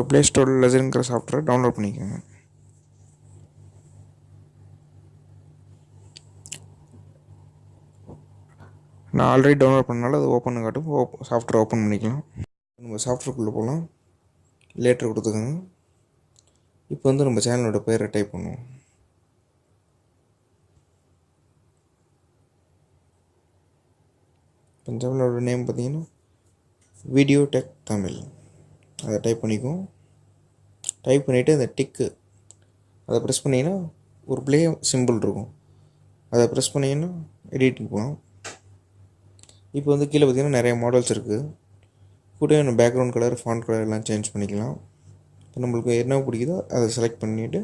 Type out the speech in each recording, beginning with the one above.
இப்போ ப்ளே ஸ்டோரில் லெஜருங்கிற software download பண்ணிக்கோங்க. நான் ஆல்ரெடி டவுன்லோட் பண்ணனால அது ஓப்பன் காட்டும். சாஃப்ட்வேர் ஓப்பன் பண்ணிக்கலாம். நம்ம சாஃப்ட்வேர்க்குள்ளே போகலாம். லேட்டர் கொடுத்துக்கோங்க. இப்போ வந்து நம்ம சேனலோட பேரை டைப் பண்ணுவோம். சேனலோட நேம் பார்த்தீங்கன்னா வீடியோ டெக் தமிழ். அதை டைப் பண்ணிக்குவோம். டைப் பண்ணிவிட்டு அந்த டிக்கு அதை ப்ரெஸ் பண்ணிங்கன்னா ஒரு ப்ளே சிம்பிள் இருக்கும். அதை ப்ரெஸ் பண்ணிங்கன்னா எடிட்டிங் போகலாம். இப்போ வந்து கீழே பார்த்திங்கன்னா நிறைய மாடல்ஸ் இருக்குது. கூட நம்ம பேக்ரவுண்ட் கலர், ஃபாண்ட் கலர் எல்லாம் சேஞ்ச் பண்ணிக்கலாம். இப்போ நம்மளுக்கு என்ன பிடிக்குதோ அதை செலக்ட் பண்ணிவிட்டு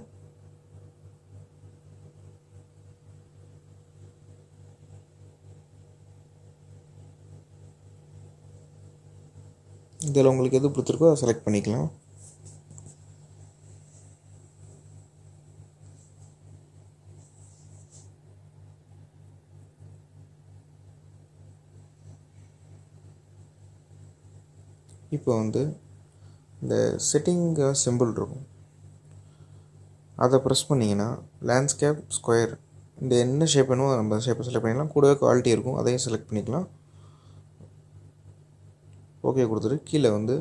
இதில் உங்களுக்கு எது பிடிச்சிருக்கோ அதை செலக்ட் பண்ணிக்கலாம். இப்போ வந்து இந்த செட்டிங்க சிம்பிள் இருக்கும். அதை ப்ரெஸ் பண்ணிங்கன்னா லேண்ட்ஸ்கேப், ஸ்கொயர், இந்த என்ன ஷேப் வேணுமோ நம்ம ஷேப்பை செலக்ட் பண்ணிக்கலாம். கூடவே குவாலிட்டி இருக்கும், அதையும் செலக்ட் பண்ணிக்கலாம். ஓகே கொடுத்துட்டு கீழே வந்து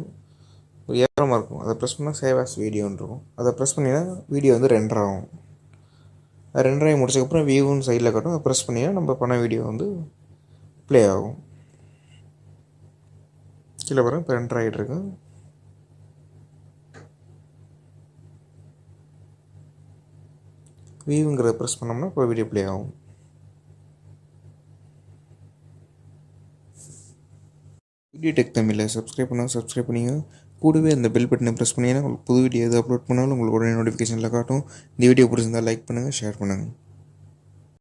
ஒரு ஏரமாக இருக்கும். அதை ப்ரெஸ் பண்ணால் சேவ் ஆஸ் வீடியோன்னு இருக்கும். அதை ப்ரெஸ் பண்ணிங்கன்னா வீடியோ வந்து ரெண்டர் ஆகும். அது ரெண்டர் ஆகி முடிச்சதுக்கப்புறம் வியூன்னு சைடில் காட்டும். அதை ப்ரெஸ் பண்ணிங்கன்னா நம்ம பண்ண வீடியோ வந்து ப்ளே ஆகும். கீழே பாருங்கள், இப்போ ரெண்டர் ஆகிட்டு இருக்கு. வியூங்கிறத ப்ரெஸ் பண்ணோம்னா இப்போ வீடியோ ப்ளே ஆகும். வீடியோ டெக் தமிழில் சப்ஸ்கிரைப் பண்ணிங்க. கூடவே அந்த பெல் பட்டனை ப்ரெஸ் பண்ணிங்கன்னா உங்களுக்கு புது வீடியோ எது அப்லோட் பண்ணாலும் உங்களுக்கு உடனே நோட்டிஃபிகேஷனில் காட்டும். இந்த வீடியோ பிடிச்சிருந்தால் லைக் பண்ணுங்கள், ஷேர் பண்ணுங்கள்.